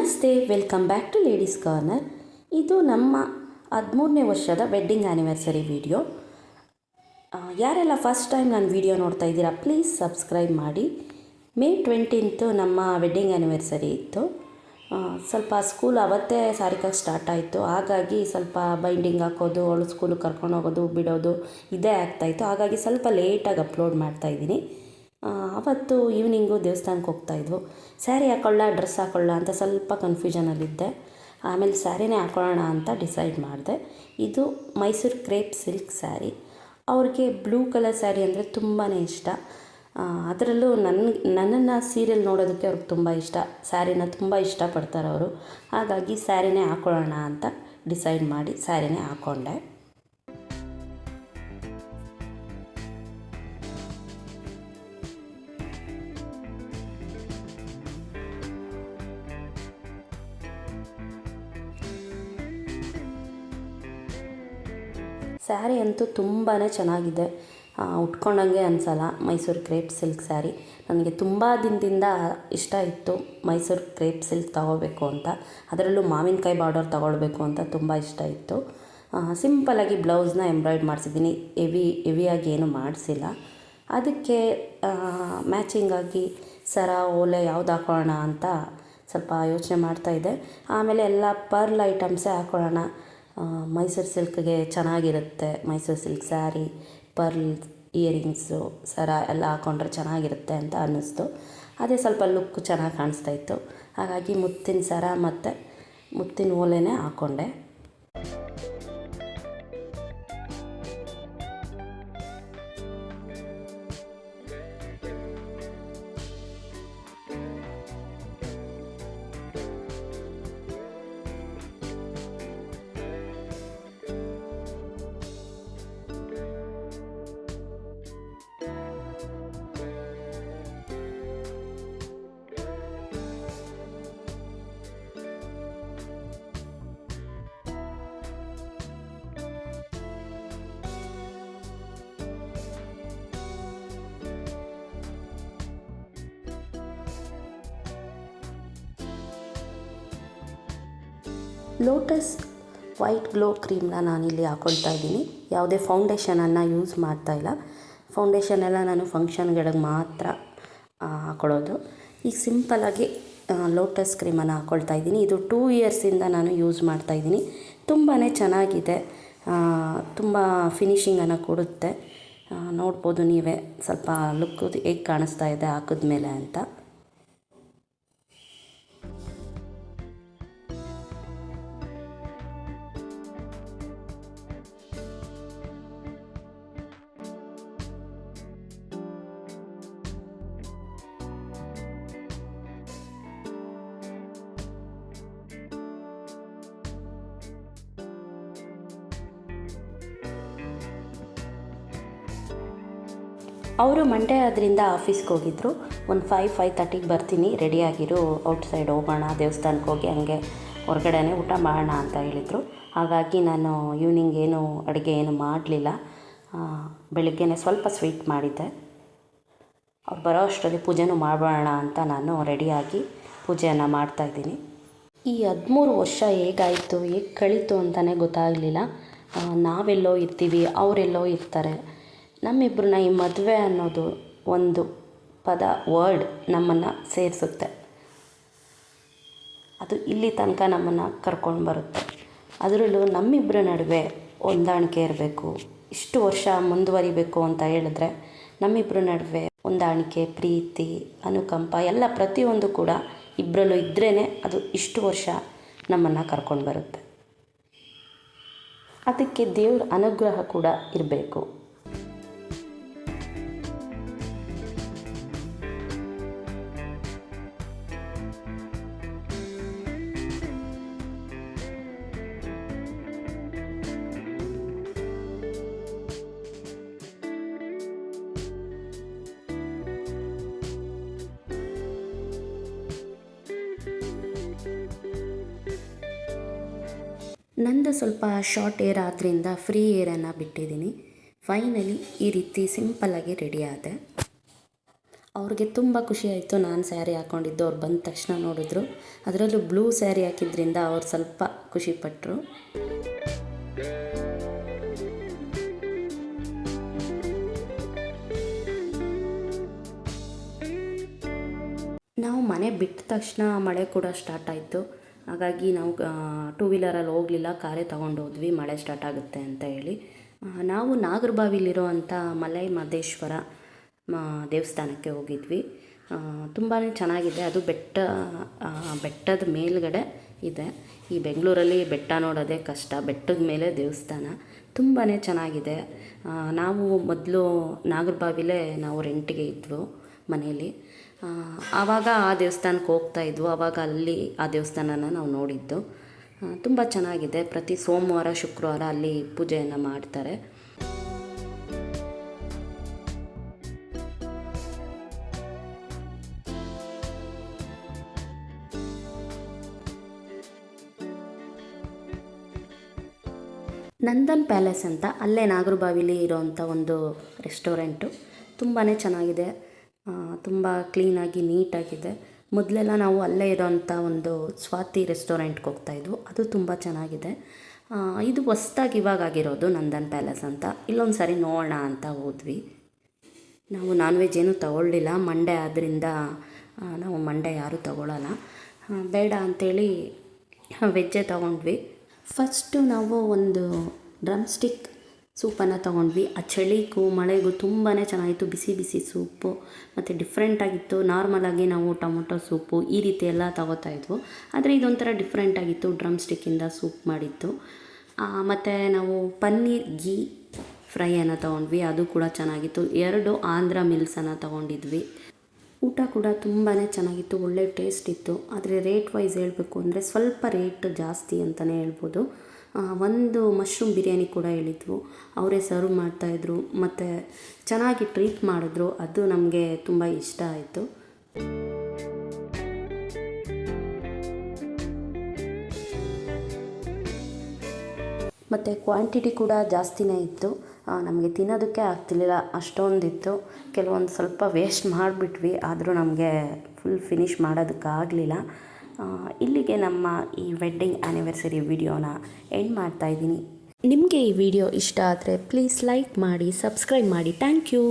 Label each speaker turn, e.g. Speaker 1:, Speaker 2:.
Speaker 1: ನಮಸ್ತೆ, welcome back to ladies corner. ಇದು ನಮ್ಮ 13ನೇ ವರ್ಷದ ವೆಡ್ಡಿಂಗ್ ಆ್ಯನಿವರ್ಸರಿ ವಿಡಿಯೋ. ಯಾರೆಲ್ಲ ಫಸ್ಟ್ ಟೈಮ್ ನಾನು ವಿಡಿಯೋ ನೋಡ್ತಾ ಇದ್ದೀರಾ, ಪ್ಲೀಸ್ ಸಬ್ಸ್ಕ್ರೈಬ್ ಮಾಡಿ. ಮೇ 20th ನಮ್ಮ ವೆಡ್ಡಿಂಗ್ ಆ್ಯನಿವರ್ಸರಿ ಇತ್ತು. ಸ್ವಲ್ಪ ಸ್ಕೂಲ್ ಅವತ್ತೇ ಸಾರಿಕಾಗಿ ಸ್ಟಾರ್ಟ್ ಆಯಿತು. ಹಾಗಾಗಿ ಸ್ವಲ್ಪ ಬೈಂಡಿಂಗ್ ಹಾಕೋದು, ಅವಳು ಸ್ಕೂಲಿಗೆ ಕರ್ಕೊಂಡು ಹೋಗೋದು ಬಿಡೋದು ಇದೇ ಆಗ್ತಾಯಿತ್ತು. ಹಾಗಾಗಿ ಸ್ವಲ್ಪ ಲೇಟಾಗಿ ಅಪ್ಲೋಡ್ ಮಾಡ್ತಾಯಿದ್ದೀನಿ. ಅವತ್ತು ಈವ್ನಿಂಗು ದೇವಸ್ಥಾನಕ್ಕೆ ಹೋಗ್ತಾಯಿದ್ವು. ಸ್ಯಾರಿ ಹಾಕೊಳ್ಳ ಡ್ರೆಸ್ ಹಾಕೊಳ್ಳ ಅಂತ ಸ್ವಲ್ಪ ಕನ್ಫ್ಯೂಷನಲ್ಲಿದ್ದೆ. ಆಮೇಲೆ ಸ್ಯಾರಿನೇ ಹಾಕೊಳ್ಳೋಣ ಅಂತ ಡಿಸೈಡ್ ಮಾಡಿದೆ. ಇದು ಮೈಸೂರು ಕ್ರೇಪ್ ಸಿಲ್ಕ್ ಸ್ಯಾರಿ. ಅವ್ರಿಗೆ ಬ್ಲೂ ಕಲರ್ ಸ್ಯಾರಿ ಅಂದರೆ ತುಂಬಾ ಇಷ್ಟ. ಅದರಲ್ಲೂ ನನ್ನನ್ನು ಸೀರಿಯಲ್ ನೋಡೋದಕ್ಕೆ ಅವ್ರಿಗೆ ತುಂಬ ಇಷ್ಟ. ಸ್ಯಾರಿನ ತುಂಬ ಇಷ್ಟಪಡ್ತಾರೆ ಅವರು. ಹಾಗಾಗಿ ಸ್ಯಾರಿನೇ ಹಾಕೊಳ್ಳೋಣ ಅಂತ ಡಿಸೈಡ್ ಮಾಡಿ ಸ್ಯಾರಿನೇ ಹಾಕ್ಕೊಂಡೆ. ಸ್ಯಾರಿ ಅಂತೂ ತುಂಬಾ ಚೆನ್ನಾಗಿದೆ, ಉಟ್ಕೊಂಡಂಗೆ ಅನಿಸಲ್ಲ. ಮೈಸೂರು ಕ್ರೇಪ್ ಸಿಲ್ಕ್ ಸ್ಯಾರಿ ನನಗೆ ತುಂಬ ದಿನದಿಂದ ಇಷ್ಟ ಇತ್ತು. ಮೈಸೂರು ಕ್ರೇಪ್ ಸಿಲ್ಕ್ ತೊಗೋಬೇಕು ಅಂತ, ಅದರಲ್ಲೂ ಮಾವಿನಕಾಯಿ ಬಾರ್ಡರ್ ತೊಗೊಳ್ಬೇಕು ಅಂತ ತುಂಬ ಇಷ್ಟ ಇತ್ತು. ಸಿಂಪಲಾಗಿ ಬ್ಲೌಸ್ನ ಎಂಬ್ರಾಯ್ಡ್ ಮಾಡಿಸಿದ್ದೀನಿ, ಹೆವಿಯಾಗಿ ಏನು ಮಾಡಿಸಿಲ್ಲ. ಅದಕ್ಕೆ ಮ್ಯಾಚಿಂಗಾಗಿ ಸರ ಓಲೆ ಯಾವ್ದು ಹಾಕೊಳ್ಳೋಣ ಅಂತ ಸ್ವಲ್ಪ ಯೋಚನೆ ಮಾಡ್ತಾಯಿದ್ದೆ. ಆಮೇಲೆ ಎಲ್ಲ ಪರ್ಲ್ ಐಟಮ್ಸೇ ಹಾಕೊಳ್ಳೋಣ, ಮೈಸೂರು ಸಿಲ್ಕ್ಗೆ ಚೆನ್ನಾಗಿರುತ್ತೆ. Mysuru silk sari, pearl earrings, ಸರ ಎಲ್ಲ ಹಾಕ್ಕೊಂಡ್ರೆ ಚೆನ್ನಾಗಿರುತ್ತೆ ಅಂತ ಅನ್ನಿಸ್ತು. ಅದೇ ಸ್ವಲ್ಪ ಲುಕ್ ಚೆನ್ನಾಗಿ ಕಾಣಿಸ್ತಾಯಿತ್ತು. ಹಾಗಾಗಿ ಮುತ್ತಿನ ಸರ ಮತ್ತು ಮುತ್ತಿನ ಓಲೆನೇ ಹಾಕ್ಕೊಂಡೆ. ಲೋಟಸ್ ವೈಟ್ ಗ್ಲೋ ಕ್ರೀಮ್ನ ನಾನಿಲ್ಲಿ ಹಾಕ್ಕೊಳ್ತಾ ಇದ್ದೀನಿ. ಯಾವುದೇ ಫೌಂಡೇಶನನ್ನು ಯೂಸ್ ಮಾಡ್ತಾಯಿಲ್ಲ. ಫೌಂಡೇಶನ್ ಎಲ್ಲ ನಾನು ಫಂಕ್ಷನ್ಗಳಿಗೆ ಮಾತ್ರ ಹಾಕ್ಕೊಳ್ಳೋದು. ಈಗ ಸಿಂಪಲಾಗಿ ಲೋಟಸ್ ಕ್ರೀಮನ್ನು ಹಾಕ್ಕೊಳ್ತಾ ಇದ್ದೀನಿ. ಇದು 2 ಇಯರ್ಸಿಂದ ನಾನು ಯೂಸ್ ಮಾಡ್ತಾಯಿದ್ದೀನಿ. ತುಂಬಾ ಚೆನ್ನಾಗಿದೆ, ತುಂಬ ಫಿನಿಶಿಂಗನ್ನು ಕೊಡುತ್ತೆ. ನೋಡ್ಬೋದು ನೀವೇ ಸ್ವಲ್ಪ ಲುಕ್ಕು ಹೇಗೆ ಕಾಣಿಸ್ತಾ ಇದೆ ಹಾಕಿದ್ಮೇಲೆ ಅಂತ. ಅವರು ಮಂಡೇ ಆದ್ದರಿಂದ ಆಫೀಸ್ಗೆ ಹೋಗಿದ್ದರು. ಒಂದು 5:30ಗೆ ಬರ್ತೀನಿ, ರೆಡಿಯಾಗಿರು, ಔಟ್ಸೈಡ್ ಹೋಗೋಣ, ದೇವಸ್ಥಾನಕ್ಕೆ ಹೋಗಿ ಹಂಗೆ ಹೊರಗಡೆನೇ ಊಟ ಮಾಡೋಣ ಅಂತ ಹೇಳಿದರು. ಹಾಗಾಗಿ ನಾನು ಈವ್ನಿಂಗ್ ಅಡುಗೆ ಏನು ಮಾಡಲಿಲ್ಲ. ಬೆಳಗ್ಗೆನೇ ಸ್ವಲ್ಪ ಸ್ವೀಟ್ ಮಾಡಿದ್ದೆ. ಅವ್ರು ಬರೋ ಅಷ್ಟರಲ್ಲಿ ಪೂಜೆನೂ ಮಾಡೋಣ ಅಂತ ನಾನು ರೆಡಿಯಾಗಿ ಪೂಜೆಯನ್ನು ಮಾಡ್ತಾಯಿದ್ದೀನಿ. ಈ 13 ವರ್ಷ ಹೇಗಾಯಿತು, ಹೇಗೆ ಕಳೀತು ಅಂತಲೇ ಗೊತ್ತಾಗಲಿಲ್ಲ. ನಾವೆಲ್ಲೋ ಇರ್ತೀವಿ, ಅವರೆಲ್ಲೋ ಇರ್ತಾರೆ. ನಮ್ಮಿಬ್ಬರನ್ನ ಈ ಮದುವೆ ಅನ್ನೋದು ಒಂದು ವರ್ಡ್ ನಮ್ಮನ್ನು ಸೇರಿಸುತ್ತೆ. ಅದು ಇಲ್ಲಿ ತನಕ ನಮ್ಮನ್ನು ಕರ್ಕೊಂಡು ಬರುತ್ತೆ. ಅದರಲ್ಲೂ ನಮ್ಮಿಬ್ಬರ ನಡುವೆ ಹೊಂದಾಣಿಕೆ ಇರಬೇಕು, ಇಷ್ಟು ವರ್ಷ ಮುಂದುವರಿಬೇಕು ಅಂತ ಹೇಳಿದ್ರೆ ನಮ್ಮಿಬ್ಬರ ನಡುವೆ ಹೊಂದಾಣಿಕೆ, ಪ್ರೀತಿ, ಅನುಕಂಪ ಎಲ್ಲ ಪ್ರತಿಯೊಂದು ಕೂಡ ಇಬ್ಬರಲ್ಲೂ ಇದ್ರೇ ಅದು ಇಷ್ಟು ವರ್ಷ ನಮ್ಮನ್ನು ಕರ್ಕೊಂಡು ಬರುತ್ತೆ. ಅದಕ್ಕೆ ದೇವ್ರ ಅನುಗ್ರಹ ಕೂಡ ಇರಬೇಕು. ನಂದು ಸ್ವಲ್ಪ ಶಾರ್ಟ್ ಏರ್ ಆದ್ದರಿಂದ ಫ್ರೀ ಏರನ್ನು ಬಿಟ್ಟಿದ್ದೀನಿ. ಫೈನಲಿ ಈ ರೀತಿ ಸಿಂಪಲ್ಲಾಗಿ ರೆಡಿ ಆದೆ. ಅವ್ರಿಗೆ ತುಂಬ ಖುಷಿ ಆಯಿತು ನಾನು ಸ್ಯಾರಿ ಹಾಕ್ಕೊಂಡಿದ್ದು. ಅವ್ರು ಬಂದ ತಕ್ಷಣ ನೋಡಿದ್ರು, ಅದರಲ್ಲೂ ಬ್ಲೂ ಸ್ಯಾರಿ ಹಾಕಿದ್ರಿಂದ ಅವ್ರು ಸ್ವಲ್ಪ ಖುಷಿಪಟ್ಟರು. ನಾವು ಮನೆ ಬಿಟ್ಟ ತಕ್ಷಣ ಮಳೆ ಕೂಡ ಸ್ಟಾರ್ಟ್ ಆಯಿತು. ಹಾಗಾಗಿ ನಾವು 2 ವೀಲರಲ್ಲಿ ಹೋಗಲಿಲ್ಲ, ಕಾರೇ ತೊಗೊಂಡು ಹೋದ್ವಿ ಮಳೆ ಸ್ಟಾರ್ಟ್ ಆಗುತ್ತೆ ಅಂತ ಹೇಳಿ. ನಾವು ನಾಗರಬಾವಿಲಿರುವಂಥ ಮಲೈ ಮಹದೇಶ್ವರ ದೇವಸ್ಥಾನಕ್ಕೆ ಹೋಗಿದ್ವಿ. ತುಂಬಾ ಚೆನ್ನಾಗಿದೆ. ಅದು ಬೆಟ್ಟದ ಮೇಲ್ಗಡೆ ಇದೆ. ಈ ಬೆಂಗಳೂರಲ್ಲಿ ಬೆಟ್ಟ ನೋಡೋದೇ ಕಷ್ಟ, ಬೆಟ್ಟದ ಮೇಲೆ ದೇವಸ್ಥಾನ ತುಂಬಾ ಚೆನ್ನಾಗಿದೆ. ನಾವು ಮೊದಲು ನಾಗರಬಾವಿಲೇ ನಾವು ರೆಂಟಿಗೆ ಇದ್ವು ಮನೇಲಿ. ಆವಾಗ ಆ ದೇವಸ್ಥಾನಕ್ಕೆ ಹೋಗ್ತಾಯಿದ್ವು. ಆವಾಗ ಅಲ್ಲಿ ಆ ದೇವಸ್ಥಾನನ ನಾವು ನೋಡಿದ್ದು. ತುಂಬ ಚೆನ್ನಾಗಿದೆ. ಪ್ರತಿ ಸೋಮವಾರ ಶುಕ್ರವಾರ ಅಲ್ಲಿ ಪೂಜೆಯನ್ನು ಮಾಡ್ತಾರೆ. ನಂದನ್ ಪ್ಯಾಲೇಸ್ ಅಂತ ಅಲ್ಲೇ ನಾಗರಬಾವಿಲಿ ಇರೋವಂಥ ಒಂದು ರೆಸ್ಟೋರೆಂಟು. ತುಂಬಾ ಚೆನ್ನಾಗಿದೆ, ತುಂಬ ಕ್ಲೀನಾಗಿ ನೀಟಾಗಿದೆ. ಮೊದಲೆಲ್ಲ ನಾವು ಅಲ್ಲೇ ಇರೋವಂಥ ಒಂದು ಸ್ವಾತಿ ರೆಸ್ಟೋರೆಂಟ್ಗೆ ಹೋಗ್ತಾಯಿದ್ವು, ಅದು ತುಂಬ ಚೆನ್ನಾಗಿದೆ. ಇದು ಹೊಸ್ದಾಗಿ ಇವಾಗ ಆಗಿರೋದು ನಂದನ್ ಪ್ಯಾಲೇಸ್ ಅಂತ. ಇಲ್ಲೊಂದು ಸಾರಿ ನೋಡೋಣ ಅಂತ ಹೋದ್ವಿ. ನಾವು ನಾನ್ ವೆಜ್ ಏನೂ ತೊಗೊಳ್ಳಿಲ್ಲ, ಮಂಡೇ ಆದ್ದರಿಂದ ನಾವು ಮಂಡೇ ಯಾರೂ ತೊಗೊಳ್ಳಲ್ಲ, ಬೇಡ ಅಂಥೇಳಿ ವೆಜ್ಜೇ ತೊಗೊಂಡ್ವಿ. ಫಸ್ಟು ನಾವು ಒಂದು ಡ್ರಮ್ ಸ್ಟಿಕ್ ಸೂಪನ್ನು ತೊಗೊಂಡ್ವಿ. ಆ ಚಳಿಗೂ ಮಳೆಗೂ ತುಂಬಾ ಚೆನ್ನಾಗಿತ್ತು. ಬಿಸಿ ಬಿಸಿ ಸೂಪು ಮತ್ತು ಡಿಫ್ರೆಂಟಾಗಿತ್ತು. ನಾರ್ಮಲಾಗಿ ನಾವು ಟೊಮೊಟೊ ಸೂಪು ಈ ರೀತಿ ಎಲ್ಲ ತೊಗೋತಾಯಿದ್ವು, ಆದರೆ ಇದೊಂಥರ ಡಿಫ್ರೆಂಟಾಗಿತ್ತು. ಡ್ರಮ್ ಸ್ಟಿಕ್ಕಿಂದ ಸೂಪ್ ಮಾಡಿತ್ತು. ಮತ್ತು ನಾವು ಪನ್ನೀರ್ ಗೀ ಫ್ರೈಯನ್ನು ತೊಗೊಂಡ್ವಿ, ಅದು ಕೂಡ ಚೆನ್ನಾಗಿತ್ತು. 2 ಆಂಧ್ರ ಮಿಲ್ಸನ್ನು ತೊಗೊಂಡಿದ್ವಿ. ಊಟ ಕೂಡ ತುಂಬಾ ಚೆನ್ನಾಗಿತ್ತು, ಒಳ್ಳೆ ಟೇಸ್ಟ್ ಇತ್ತು. ಆದರೆ ರೇಟ್ ವೈಸ್ ಹೇಳಬೇಕು ಅಂದರೆ ಸ್ವಲ್ಪ ರೇಟ್ ಜಾಸ್ತಿ ಅಂತಲೇ ಹೇಳ್ಬೋದು. ಒಂದು ಮಶ್ರೂಮ್ ಬಿರಿಯಾನಿ ಕೂಡ ಹೇಳಿದ್ವು, ಅವರೇ ಸರ್ವ್ ಮಾಡ್ತಾಯಿದ್ರು ಮತ್ತು ಚೆನ್ನಾಗಿ ಟ್ರೀಟ್ ಮಾಡಿದ್ರು. ಅದು ನಮಗೆ ತುಂಬ ಇಷ್ಟ ಆಯಿತು. ಮತ್ತು ಕ್ವಾಂಟಿಟಿ ಕೂಡ ಜಾಸ್ತಿನೇ ಇತ್ತು. ನಮಗೆ ತಿನ್ನೋದಕ್ಕೆ ಆಗ್ತಿರ್ಲಿಲ್ಲ, ಅಷ್ಟೊಂದಿತ್ತು. ಕೆಲವೊಂದು ಸ್ವಲ್ಪ ವೇಸ್ಟ್ ಮಾಡಿಬಿಟ್ವಿ, ಆದರೂ ನಮಗೆ ಫುಲ್ ಫಿನಿಷ್ ಮಾಡೋದಕ್ಕಾಗಲಿಲ್ಲ. ಇಲ್ಲಿಗೆ ನಮ್ಮ ಈ ವೆಡ್ಡಿಂಗ್ ಆ್ಯನಿವರ್ಸರಿ ವಿಡಿಯೋನ ಎಂಡ್ ಮಾಡ್ತಾಯಿದ್ದೀನಿ. ನಿಮಗೆ ಈ ವಿಡಿಯೋ ಇಷ್ಟ ಆದರೆ ಪ್ಲೀಸ್ ಲೈಕ್ ಮಾಡಿ, ಸಬ್ಸ್ಕ್ರೈಬ್ ಮಾಡಿ. Thank you.